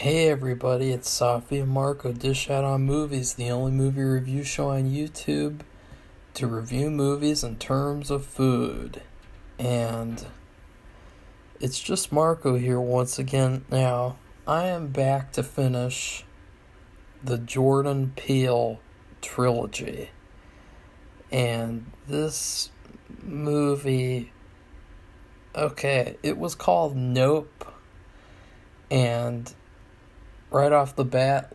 Hey everybody, it's Safi and Marco, Dish Out on Movies, the only movie review show on YouTube to review movies in terms of food. And it's just Marco here once again. Now, I am back to finish the Jordan Peele trilogy. And this movie, okay, it was called Nope. And right off the bat,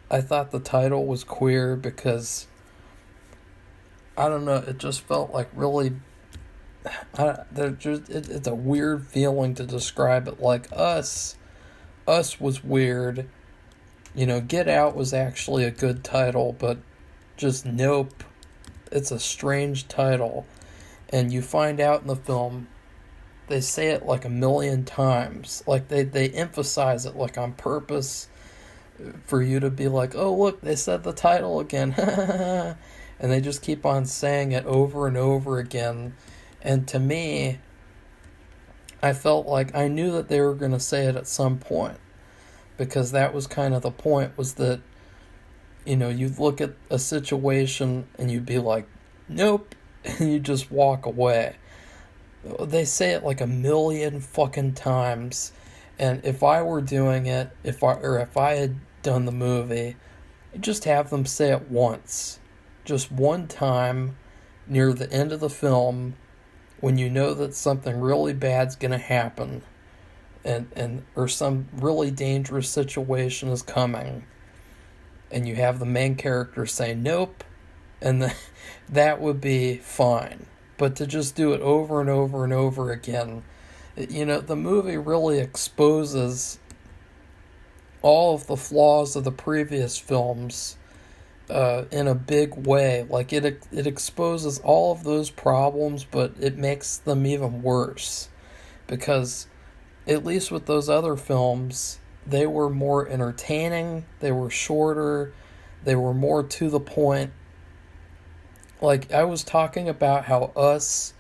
I thought the title was queer because, I don't know, it just felt like really, it's a weird feeling to describe it. Like Us was weird. Get Out was actually a good title, but just Nope, it's a strange title. And you find out in the film, they say it like a million times. Like they emphasize it like on purpose for you to be like, oh look, they said the title again. And they just keep on saying it over and over again. And to me, I felt like I knew that they were going to say it at some point. Because that was kind of the point, was that, you'd look at a situation and you'd be like, nope, and you just walk away. They say it like a million fucking times, and if I were doing it, if I had done the movie, I'd just have them say it once, just one time, near the end of the film, when you know that something really bad's gonna happen, and or some really dangerous situation is coming, and you have the main character say nope, and that would be fine. But to just do it over and over and over again, the movie really exposes all of the flaws of the previous films in a big way. Like it exposes all of those problems, but it makes them even worse. Because at least with those other films, they were more entertaining, they were shorter, they were more to the point. Like, I was talking about how Us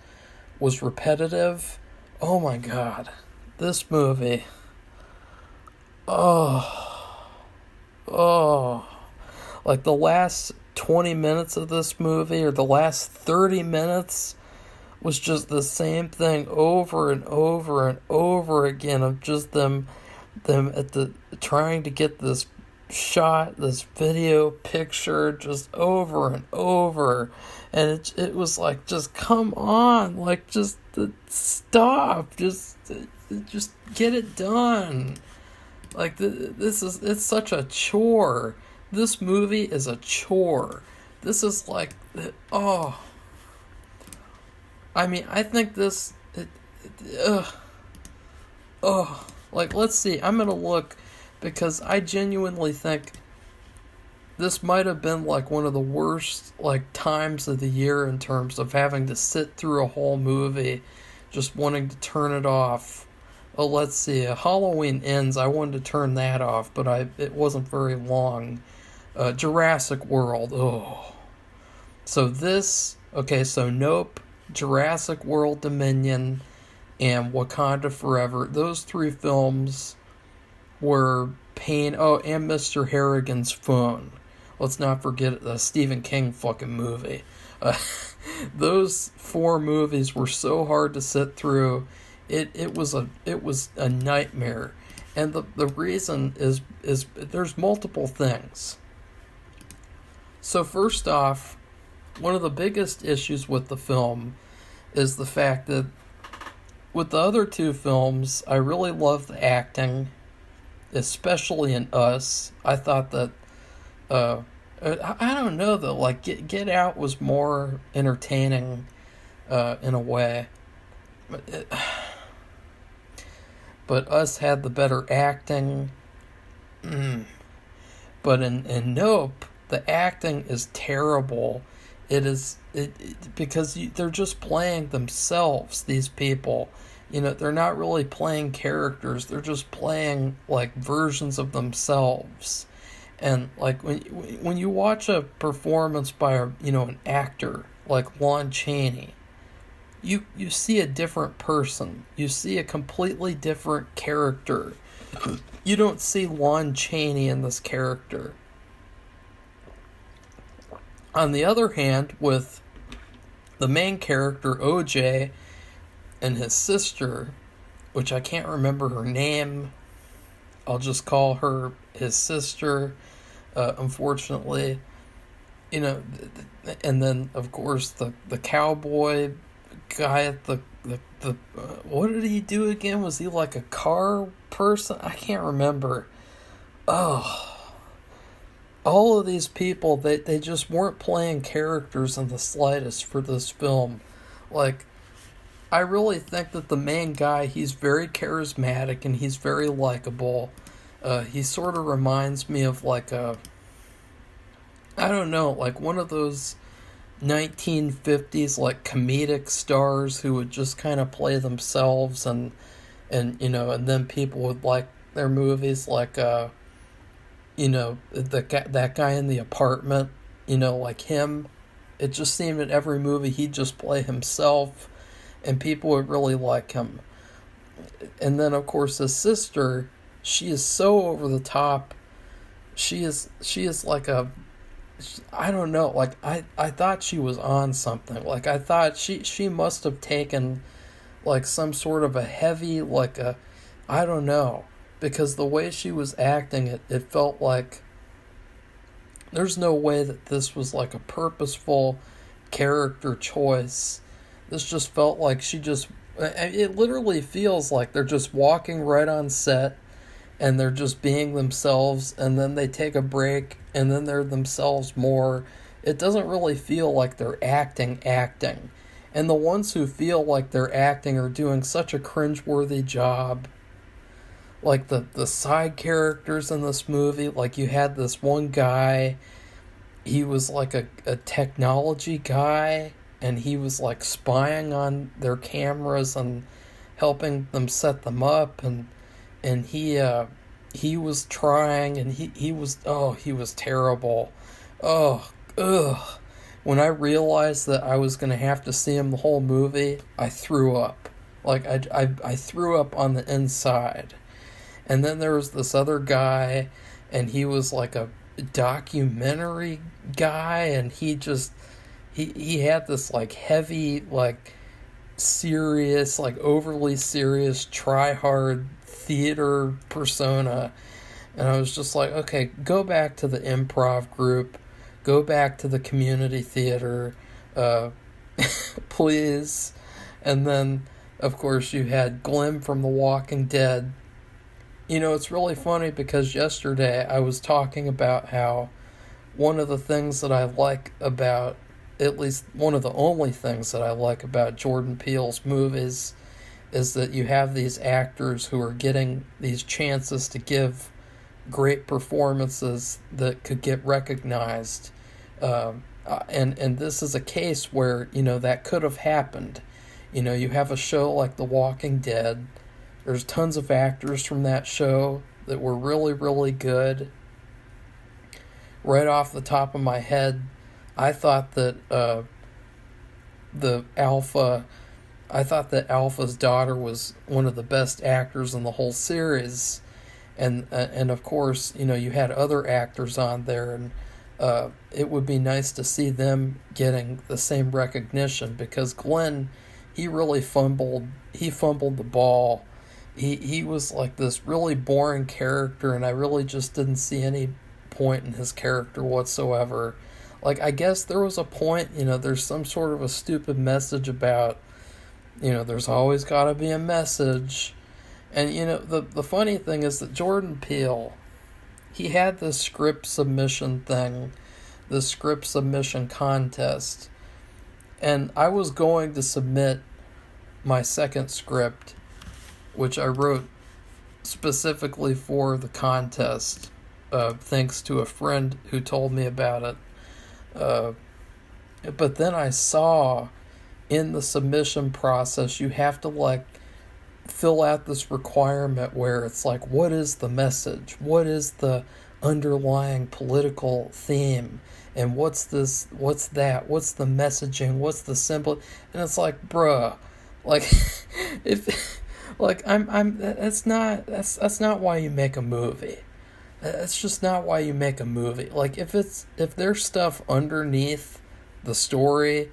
was repetitive. Oh my god. This movie. Oh. Like, the last 20 minutes of this movie, or the last 30 minutes, was just the same thing over and over and over again, of just them trying to get this shot, this video picture, just over and over, and it was like, just come on, like, just stop, just get it done. Like, it's such a chore. This movie is a chore. This is like, I think this, like, let's see, I'm gonna look, because I genuinely think this might have been like one of the worst times of the year in terms of having to sit through a whole movie, just wanting to turn it off. Oh, let's see, Halloween Ends, I wanted to turn that off, but it wasn't very long. Jurassic World, So Nope, Jurassic World Dominion, and Wakanda Forever, those three films were pain. Oh, and Mr. Harrigan's Phone. Let's not forget the Stephen King fucking movie. Those four movies were so hard to sit through. It was a nightmare. And the reason is there's multiple things. So first off, one of the biggest issues with the film is the fact that with the other two films, I really love the acting, especially in Us. I thought that, I don't know though, like Get Out was more entertaining, in a way. But Us had the better acting. But in Nope, the acting is terrible. Because they're just playing themselves, these people. They're not really playing characters. They're just playing versions of themselves. And when you watch a performance by an actor like Lon Chaney, you see a different person. You see a completely different character. You don't see Lon Chaney in this character. On the other hand, with the main character, OJ, and his sister, which I can't remember her name, I'll just call her his sister, unfortunately. You know, and then, of course, the cowboy guy at the what did he do again? Was he like a car person? I can't remember. Oh, all of these people, they just weren't playing characters in the slightest for this film. Like, I really think that the main guy, he's very charismatic and he's very likable. He sort of reminds me of like I don't know, like one of those 1950s like comedic stars who would just kind of play themselves, and and then people would like their movies, like that guy in The Apartment, like him. It just seemed in every movie he'd just play himself and people would really like him. And then of course his sister, she is so over the top. She is like I don't know, like I thought she was on something. Like I thought she must have taken like some sort of a heavy, like a, I don't know, because the way she was acting, it felt like there's no way that this was like a purposeful character choice. This just felt like it literally feels like they're just walking right on set and they're just being themselves, and then they take a break and then they're themselves more. It doesn't really feel like they're acting. And the ones who feel like they're acting are doing such a cringeworthy job. Like the side characters in this movie, like you had this one guy, he was like a technology guy, and he was like spying on their cameras and helping them set them up, and he was trying, and he was terrible. Oh, ugh. When I realized that I was going to have to see him the whole movie, I threw up. Like, I threw up on the inside. And then there was this other guy, and he was like a documentary guy, and he had this like heavy, like serious, like overly serious, try-hard theater persona. And I was just like, okay, go back to the improv group. Go back to the community theater, please. And then, of course, you had Glenn from The Walking Dead. It's really funny because yesterday I was talking about how one of the things that I like about, at least one of the only things that I like about Jordan Peele's movies, is that you have these actors who are getting these chances to give great performances that could get recognized, and this is a case where that could have happened. You have a show like The Walking Dead. There's tons of actors from that show that were really, really good. Right off the top of my head, I thought that Alpha's daughter was one of the best actors in the whole series. And of course, you had other actors on there, and it would be nice to see them getting the same recognition, because Glenn, he really fumbled the ball. He was like this really boring character, and I really just didn't see any point in his character whatsoever. Like, I guess there was a point, there's some sort of a stupid message about, there's always got to be a message. And, the funny thing is that Jordan Peele, he had this script submission thing, the script submission contest. And I was going to submit my second script, which I wrote specifically for the contest, thanks to a friend who told me about it. But then I saw in the submission process, you have to, like, fill out this requirement where it's like, what is the message? What is the underlying political theme? And what's this? What's that? What's the messaging? What's the symbol? And it's like, bruh, like, if Like that's not why you make a movie. That's just not why you make a movie. Like if there's stuff underneath the story,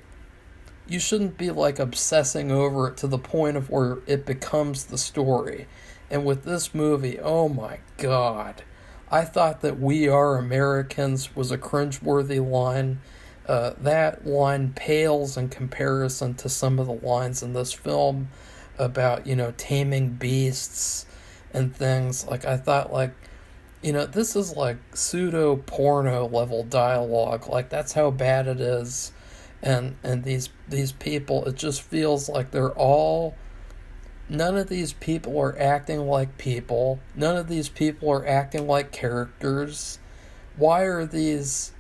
you shouldn't be like obsessing over it to the point of where it becomes the story. And with this movie, oh my god. I thought that "We Are Americans" was a cringeworthy line. That line pales in comparison to some of the lines in this film about, taming beasts and things. Like, I thought, like, this is like pseudo porno level dialogue. Like, that's how bad it is. And these people, it just feels like none of these people are acting like people. None of these people are acting like characters. Why are the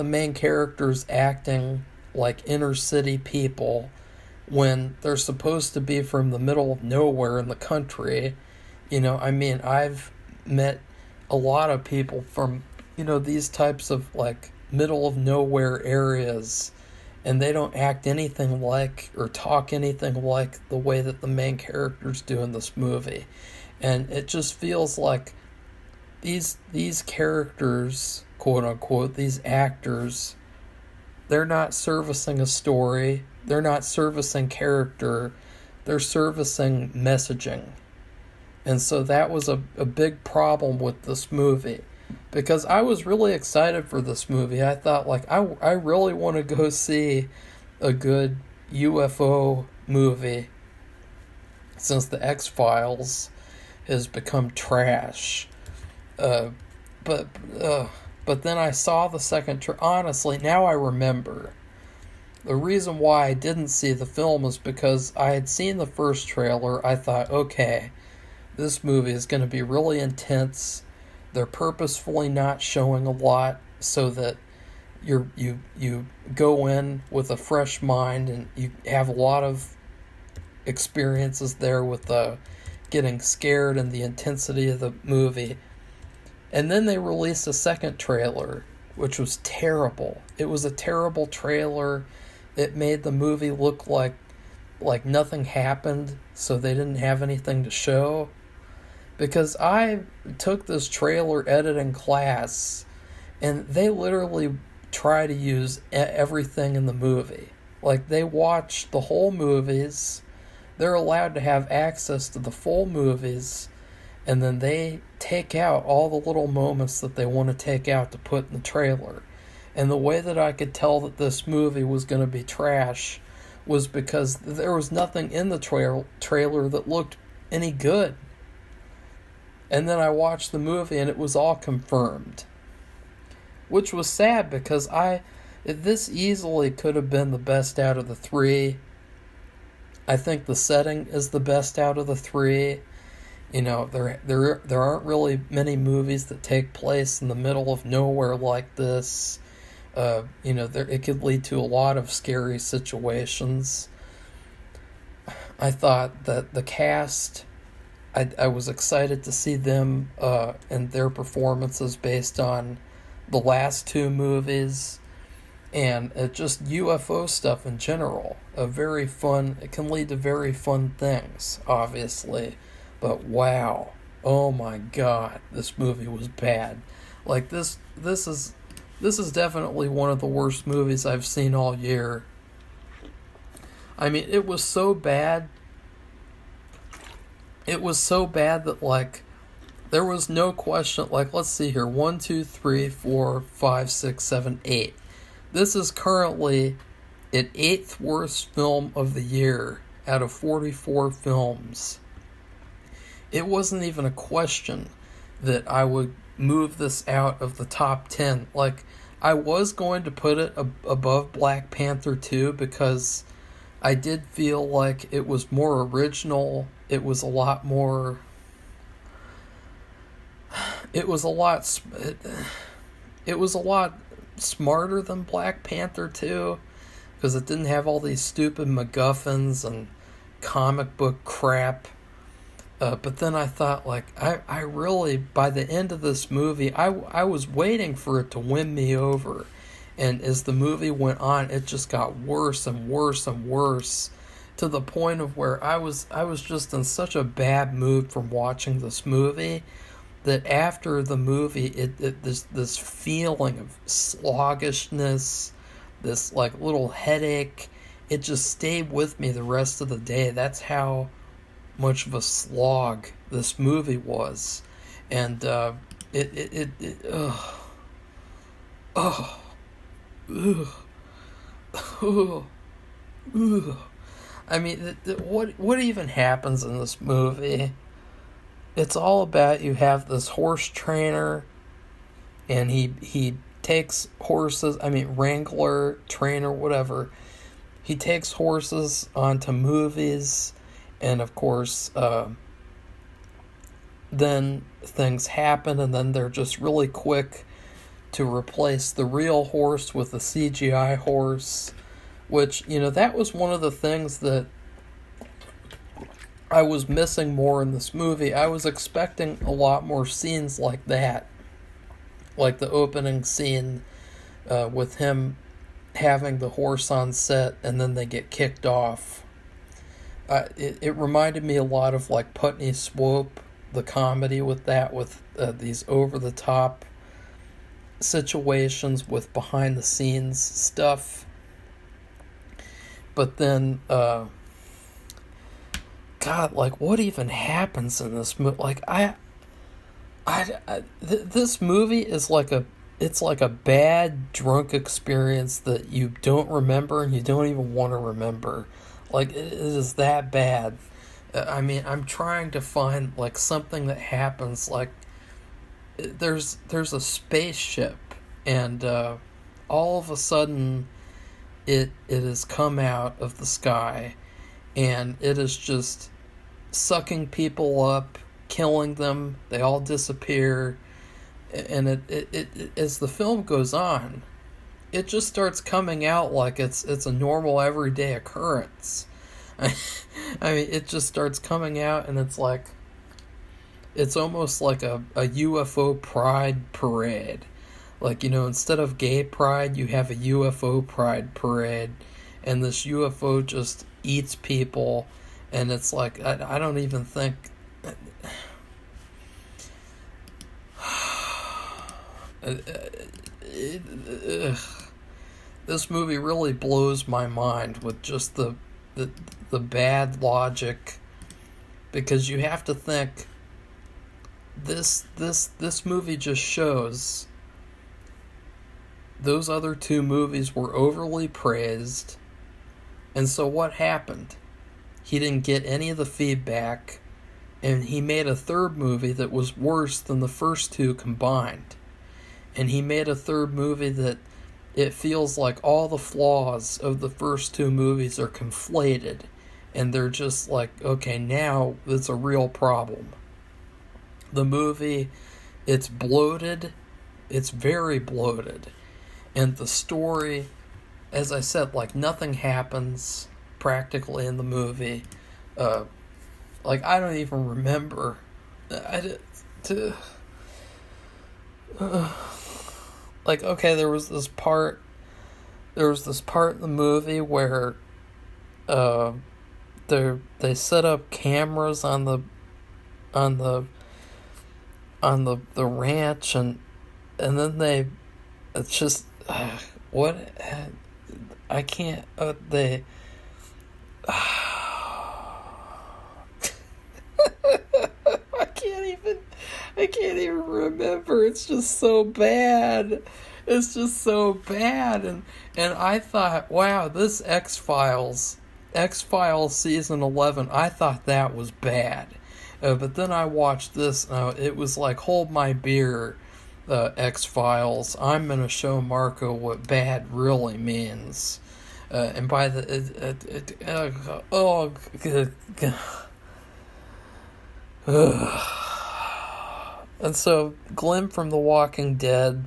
main characters acting like inner city people when they're supposed to be from the middle of nowhere in the country? I've met a lot of people from, these types of like middle of nowhere areas, and they don't act anything like or talk anything like the way that the main characters do in this movie. And it just feels like these characters, quote unquote, these actors, they're not servicing a story, they're not servicing character, they're servicing messaging. And so that was a big problem with this movie. Because I was really excited for this movie. I thought, like, I really want to go see a good UFO movie since the X-Files has become trash. But then I saw the second honestly, now I remember. The reason why I didn't see the film is because I had seen the first trailer. I thought, okay, this movie is going to be really intense. They're purposefully not showing a lot so that you go in with a fresh mind and you have a lot of experiences there with the getting scared and the intensity of the movie. And then they released a second trailer, which was terrible. It was a terrible trailer. It made the movie look like nothing happened, so they didn't have anything to show. Because I took this trailer editing class, and they literally try to use everything in the movie. Like, they watch the whole movies, they're allowed to have access to the full movies, and then they take out all the little moments that they want to take out to put in the trailer. And the way that I could tell that this movie was going to be trash was because there was nothing in the trailer that looked any good. And then I watched the movie and it was all confirmed. Which was sad because this easily could have been the best out of the three. I think the setting is the best out of the three. There aren't really many movies that take place in the middle of nowhere like this. It could lead to a lot of scary situations. I thought that the cast, I was excited to see them and their performances based on the last two movies, and just UFO stuff in general. It can lead to very fun things, obviously, but wow, oh my god, this movie was bad. Like, this is definitely one of the worst movies I've seen all year. I mean, it was so bad. It was so bad that, like, there was no question. Like, let's see here. 1, 2, 3, 4, 5, 6, 7, 8. This is currently an 8th worst film of the year out of 44 films. It wasn't even a question that I would move this out of the top 10. Like, I was going to put it above Black Panther 2 because I did feel like it was more original. It was a lot more... It was a lot smarter than Black Panther 2 because it didn't have all these stupid MacGuffins and comic book crap. But then I thought, like, I really, by the end of this movie, I was waiting for it to win me over. And as the movie went on, it just got worse and worse and worse. to the point of where I was just in such a bad mood from watching this movie that after the movie, this feeling of sluggishness, this like little headache, it just stayed with me the rest of the day. That's how much of a slog this movie was, and ugh, ugh, ugh, ugh, ugh. I mean, what even happens in this movie? It's all about you have this horse trainer, and he takes horses. I mean, wrangler, trainer, whatever. He takes horses onto movies, and of course, then things happen, and then they're just really quick to replace the real horse with a CGI horse, which, that was one of the things that I was missing more in this movie. I was expecting a lot more scenes like that, like the opening scene with him having the horse on set and then they get kicked off. It reminded me a lot of like Putney Swope, the comedy with that, with these over-the-top situations with behind-the-scenes stuff. But then, God, like, what even happens in this movie? Like, this movie is it's like a bad drunk experience that you don't remember and you don't even want to remember. Like, it is that bad. I mean, I'm trying to find, like, something that happens, like, there's a spaceship, and all of a sudden, it has come out of the sky, and it is just sucking people up, killing them. They all disappear, and it as the film goes on, it just starts coming out like it's a normal everyday occurrence. I mean, it just starts coming out, and it's like, it's almost like a UFO pride parade. Like, instead of gay pride, you have a UFO pride parade, and this UFO just eats people, and it's like, I don't even think... This movie really blows my mind with just the bad logic, because you have to think this movie just shows those other two movies were overly praised, and so what happened? He didn't get any of the feedback, and he made a third movie that was worse than the first two combined. And he made a third movie that it feels like all the flaws of the first two movies are conflated, and they're just like, okay, now it's a real problem. The movie, it's bloated, it's very bloated, and the story, as I said, like, nothing happens practically in the movie. Like, I don't even remember. Like, okay, there was this part in the movie where they set up cameras on the ranch, and then it's just what I can't they I can't even remember. It's just so bad. It's just so bad. And I thought, wow, this X-Files season 11, I thought that was bad. But then I watched this, it was like, hold my beer, X-Files. I'm going to show Marco what bad really means. And by the... oh, good God. And so, Glenn from The Walking Dead,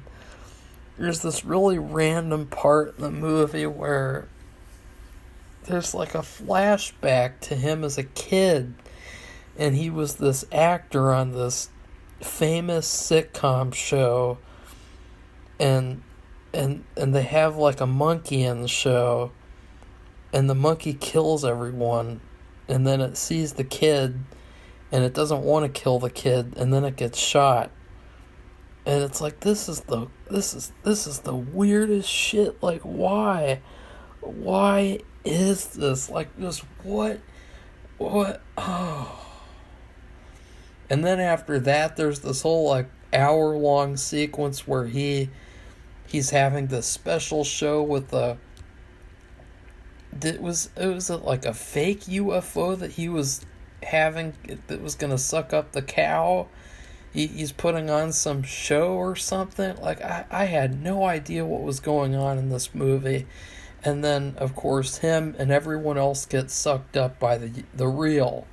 there's this really random part in the movie where there's like a flashback to him as a kid, and he was this actor on this famous sitcom show, and they have like a monkey in the show, and the monkey kills everyone, and then it sees the kid, and it doesn't want to kill the kid, and then it gets shot. And it's like, this is the weirdest shit. Like, why is this? Like, just what, oh. And then after that, there's this whole, like, hour-long sequence where he's having this special show with it was like a fake UFO that he was having that was gonna suck up the cow. He's putting on some show or something. Like, I had no idea what was going on in this movie. And then, of course, him and everyone else get sucked up by the real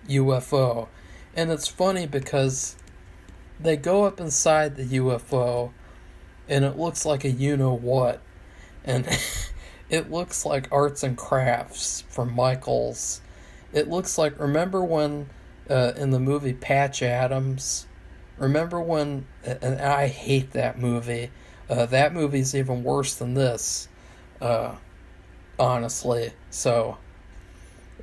UFO. And it's funny because they go up inside the UFO, and it looks like a you-know-what. And it looks like arts and crafts from Michaels. It looks like, remember when, in the movie Patch Adams... Remember when, and I hate that movie, that movie's even worse than this, honestly, so,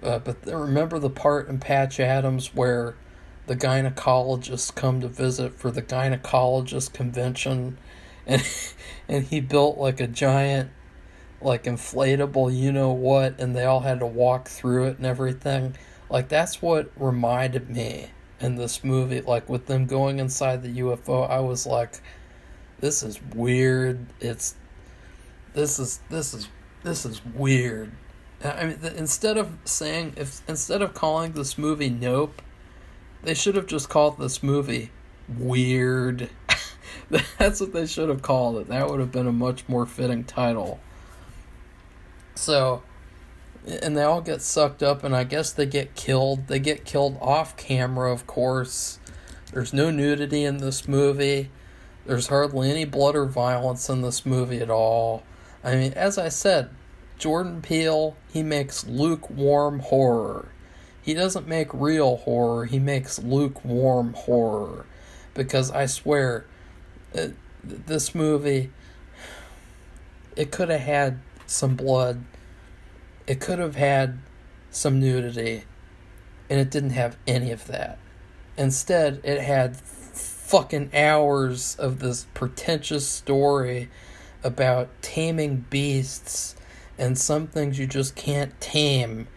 but remember the part in Patch Adams where the gynecologists come to visit for the gynecologist convention, and he built like a giant, like, inflatable you-know-what, and they all had to walk through it and everything. Like, that's what reminded me in this movie, like, with them going inside the UFO. I was like, this is weird. This is weird. I mean, instead of calling this movie Nope, they should have just called this movie Weird. That's what they should have called it. That would have been a much more fitting title. So, and they all get sucked up, and I guess they get killed. They get killed off camera, of course. There's no nudity in this movie. There's hardly any blood or violence in this movie at all. I mean, as I said, Jordan Peele, he makes lukewarm horror. He doesn't make real horror, he makes lukewarm horror. Because I swear, this movie, it could have had some blood. It could have had some nudity, and it didn't have any of that. Instead, it had fucking hours of this pretentious story about taming beasts and some things you just can't tame.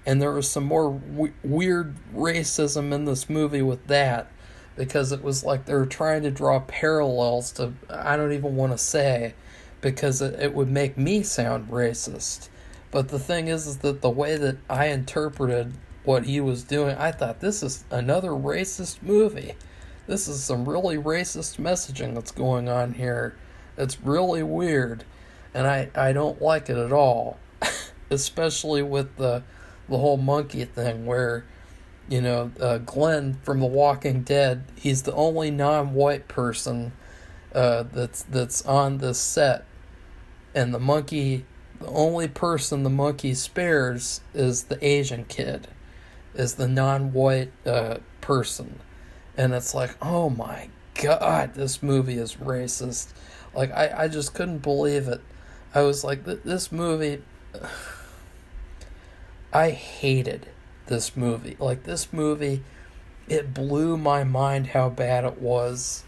And there was some more weird racism in this movie with that, because it was like they were trying to draw parallels to, I don't even want to say, because it would make me sound racist. But the thing is that the way that I interpreted what he was doing, I thought, this is another racist movie. This is some really racist messaging that's going on here. It's really weird. And I don't like it at all. Especially with the whole monkey thing where, you know, Glenn from The Walking Dead, he's the only non-white person that's on this set. And the only person the monkey spares is the Asian kid, is the non-white person. And it's like, oh my God, this movie is racist. Like, I just couldn't believe it. I was like, this movie, I hated this movie. Like, this movie, it blew my mind how bad it was.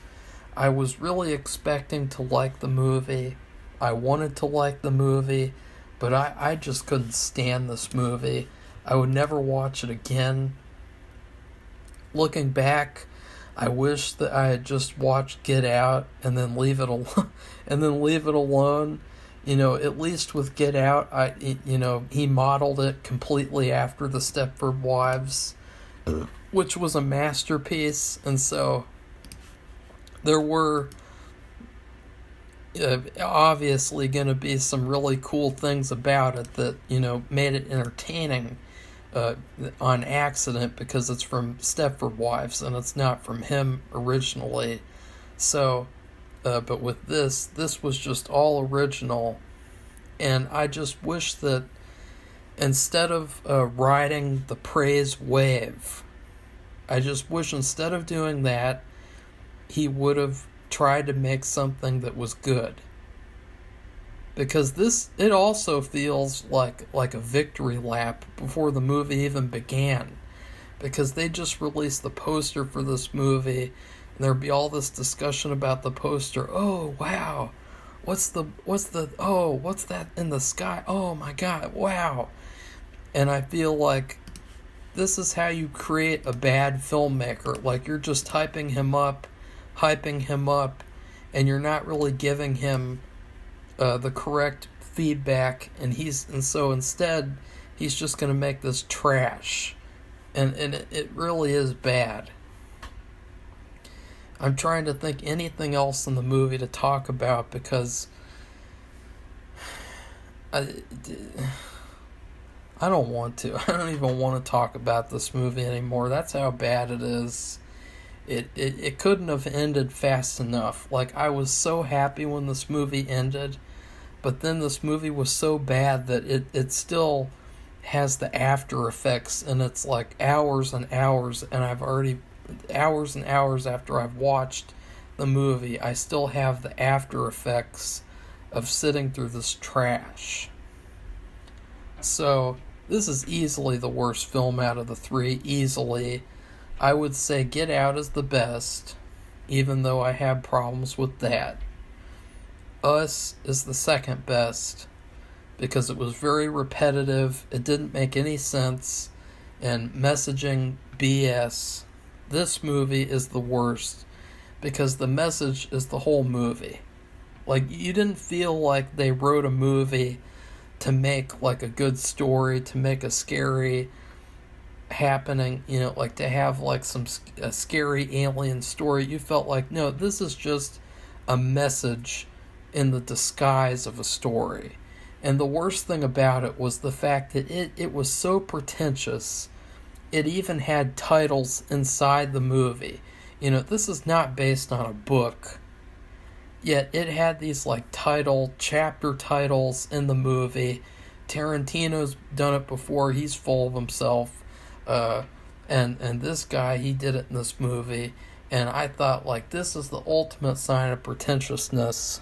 I was really expecting to like the movie. I wanted to like the movie, but I just couldn't stand this movie. I would never watch it again. Looking back, I wish that I had just watched Get Out and then leave it alone. You know, at least with Get Out, he modeled it completely after the Stepford Wives, which was a masterpiece, and so there were obviously going to be some really cool things about it that, you know, made it entertaining on accident, because it's from Stepford Wives and it's not from him originally. So, but with this was just all original, and I just wish that instead of riding the praise wave, I just wish instead of doing that, he would have tried to make something that was good. because it also feels like a victory lap before the movie even began, because they just released the poster for this movie, and there'd be all this discussion about the poster. Oh wow, what's that in the sky? Oh my god, wow. And I feel like this is how you create a bad filmmaker. Like, you're just hyping him up, and you're not really giving him the correct feedback, and so instead he's just going to make this trash, and it really is bad. I'm trying to think anything else in the movie to talk about, because I don't want to. I don't even want to talk about this movie anymore. That's how bad it is. It couldn't have ended fast enough. Like, I was so happy when this movie ended, but then this movie was so bad that it still has the after effects, and it's like hours and hours, and hours and hours after I've watched the movie, I still have the after effects of sitting through this trash. So, this is easily the worst film out of the three, easily. I would say Get Out is the best, even though I have problems with that. Us is the second best, because it was very repetitive, it didn't make any sense, and messaging BS. This movie is the worst, because the message is the whole movie. Like, you didn't feel like they wrote a movie to make like a good story, to make a scary happening, like to have like a scary alien story. You felt like, no, this is just a message in the disguise of a story. And the worst thing about it was the fact that it was so pretentious. It even had titles inside the movie. This is not based on a book. Yet it had these like chapter titles in the movie. Tarantino's done it before. He's full of himself. And this guy, he did it in this movie. And I thought, like, this is the ultimate sign of pretentiousness.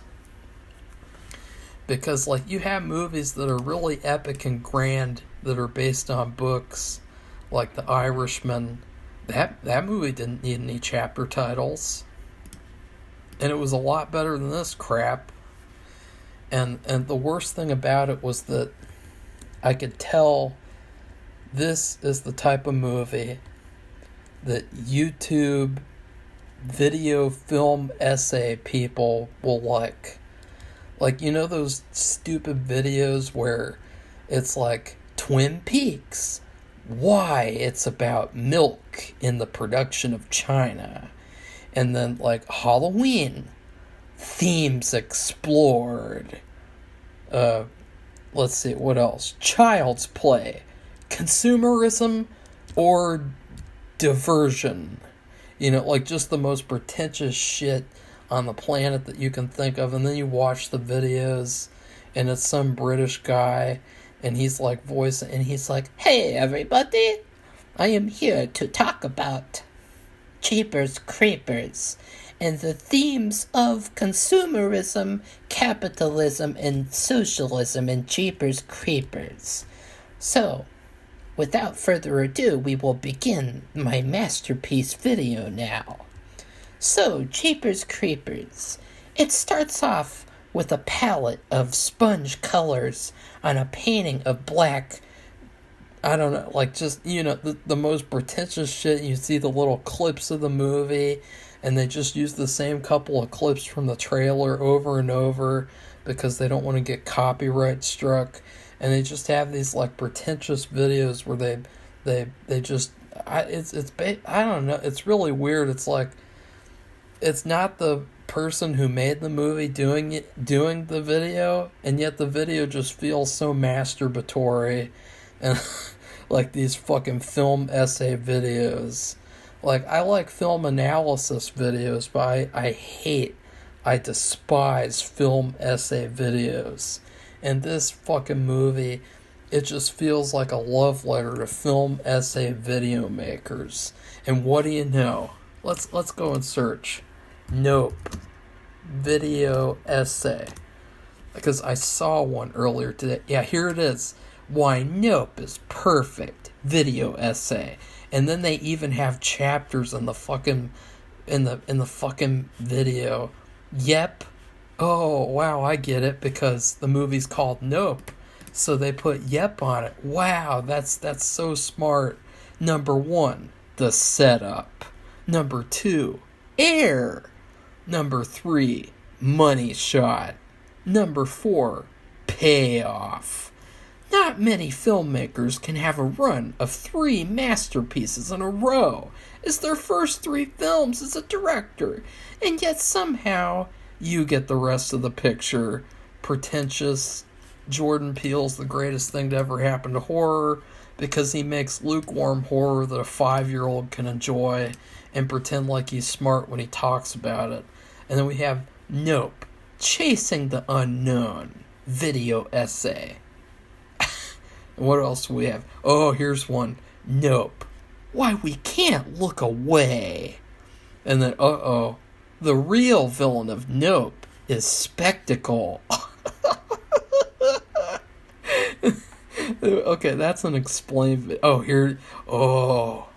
Because, like, you have movies that are really epic and grand that are based on books, like The Irishman. That movie didn't need any chapter titles. And it was a lot better than this crap. And the worst thing about it was that I could tell this is the type of movie that YouTube video film essay people will like. Like, those stupid videos where it's like Twin Peaks, why it's about milk in the production of China. And then, like, Halloween, themes explored. Let's see, what else? Child's Play, consumerism, or diversion. Like, just the most pretentious shit on the planet that you can think of. And then you watch the videos, and it's some British guy, and he's like voicing, and he's like, "Hey, everybody, I am here to talk about Jeepers Creepers and the themes of consumerism, capitalism, and socialism in Jeepers Creepers. So, without further ado, we will begin my masterpiece video now. So, Jeepers Creepers. It starts off with a palette of sponge colors on a painting of black. I don't know, like, just, the most pretentious shit. You see the little clips of the movie, and they just use the same couple of clips from the trailer over and over because they don't want to get copyright struck. And they just have these, like, pretentious videos where they just, I don't know, it's really weird. It's like, it's not the person who made the movie doing the video, and yet the video just feels so masturbatory. And like these fucking film essay videos. Like, I like film analysis videos, but I despise film essay videos. And this fucking movie, it just feels like a love letter to film essay video makers. And what do you know? Let's go and search. Nope. Video essay. because I saw one earlier today. Yeah, here it is. Why Nope is perfect video essay. And then they even have chapters in the fucking fucking video. Yep. Oh, wow, I get it, because the movie's called Nope. So they put yep on it. Wow, that's so smart. Number 1, the setup. Number 2, air. Number 3, money shot. Number 4, payoff. Not many filmmakers can have a run of 3 masterpieces in a row as their first 3 films as a director, and yet somehow you get the rest of the picture. Pretentious. Jordan Peele's the greatest thing to ever happen to horror, because he makes lukewarm horror that a 5-year-old can enjoy and pretend like he's smart when he talks about it. And then we have Nope, Chasing the Unknown video essay. And what else do we have? Oh, here's one. Nope, Why We Can't Look Away. And then, the real villain of Nope is Spectacle. Okay, that's an explained. Oh, here. Oh.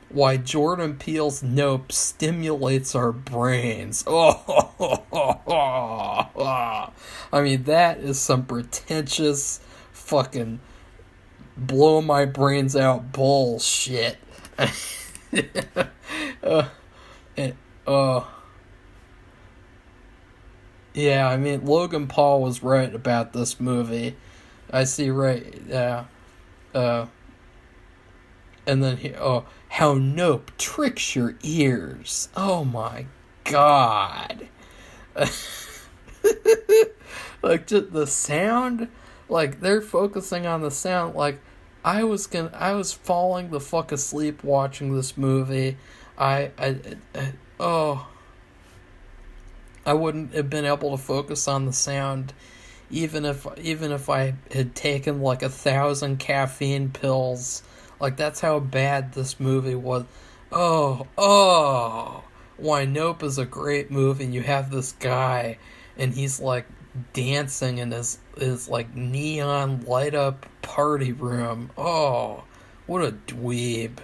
Why Jordan Peele's Nope stimulates our brains. I mean, that is some pretentious fucking blow my brains out bullshit. Yeah, I mean, Logan Paul was right about this movie. I see, right, and then, how Nope tricks your ears. Oh my god. Like, just the sound, like, they're focusing on the sound, like, I was falling the fuck asleep watching this movie. I wouldn't have been able to focus on the sound even if I had taken like 1,000 caffeine pills. Like, that's how bad this movie was. Why Nope is a great movie, and you have this guy and he's like dancing in his like neon light up party room. Oh, what a dweeb.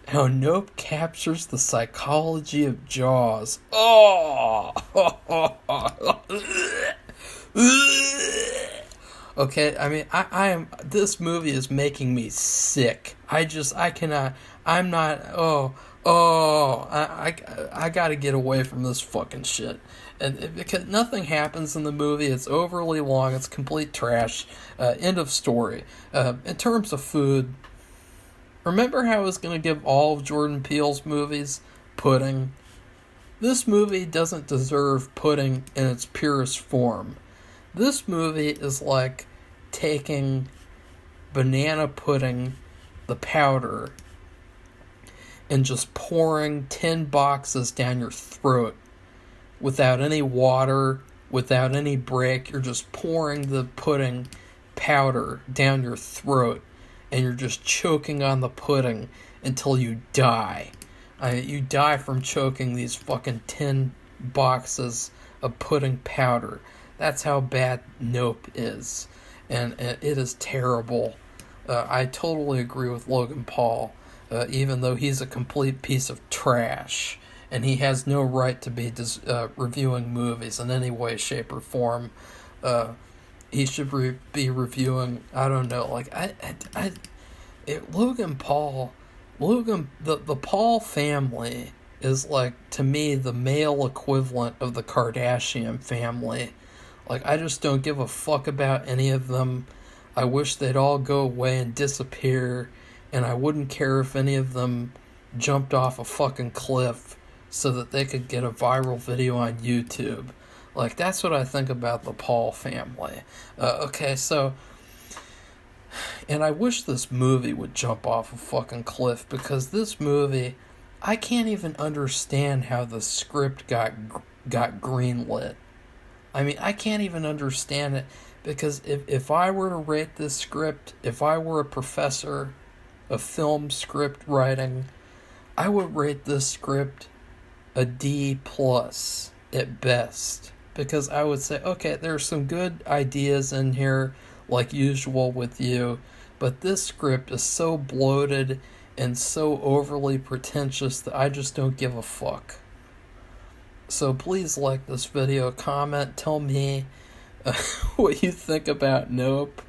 How Nope captures the psychology of Jaws. Okay, I mean, I am. This movie is making me sick. I cannot. I'm not. I gotta get away from this fucking shit. And because nothing happens in the movie, it's overly long. It's complete trash. End of story. In terms of food. Remember how I was going to give all of Jordan Peele's movies pudding? This movie doesn't deserve pudding in its purest form. This movie is like taking banana pudding, the powder, and just pouring 10 boxes down your throat without any water, without any break. You're just pouring the pudding powder down your throat. And you're just choking on the pudding until you die. You die from choking these fucking 10 boxes of pudding powder. That's how bad Nope is. And it is terrible. I totally agree with Logan Paul, even though he's a complete piece of trash. And he has no right to be reviewing movies in any way, shape, or form. He should be reviewing, I don't know, like, Logan Paul, the Paul family is like, to me, the male equivalent of the Kardashian family. Like, I just don't give a fuck about any of them. I wish they'd all go away and disappear, and I wouldn't care if any of them jumped off a fucking cliff so that they could get a viral video on YouTube. Like, that's what I think about the Paul family. Okay, so, and I wish this movie would jump off a fucking cliff, because this movie, I can't even understand how the script got greenlit. I mean, I can't even understand it, because if I were to rate this script, if I were a professor of film script writing, I would rate this script a D plus at best. Because I would say, okay, there's some good ideas in here, like usual with you, but this script is so bloated and so overly pretentious that I just don't give a fuck. So please like this video, comment, tell me what you think about Nope,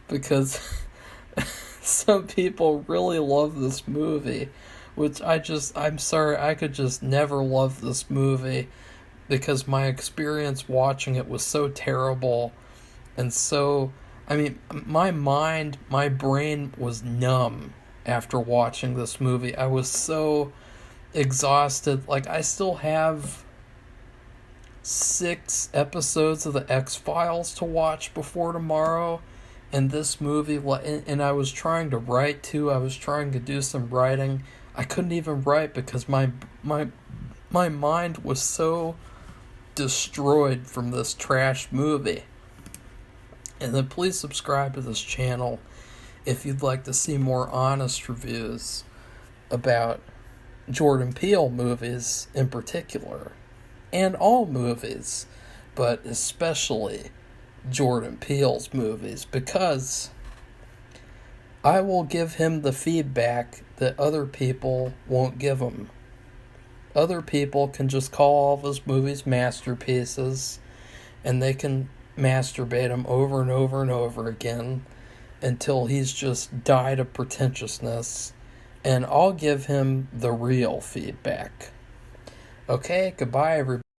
because some people really love this movie, which I'm sorry, I could just never love this movie because my experience watching it was so terrible and so, I mean, my brain was numb after watching this movie. I was so exhausted. Like, I still have 6 episodes of the X-Files to watch before tomorrow, and this movie, and I was trying to write too. I was trying to do some writing. I couldn't even write because my mind was so destroyed from this trash movie. And then please subscribe to this channel if you'd like to see more honest reviews about Jordan Peele movies in particular, and all movies, but especially Jordan Peele's movies, because I will give him the feedback that other people won't give him. Other people can just call all of his movies masterpieces, and they can masturbate him over and over and over again until he's just died of pretentiousness, and I'll give him the real feedback. Okay, goodbye everybody.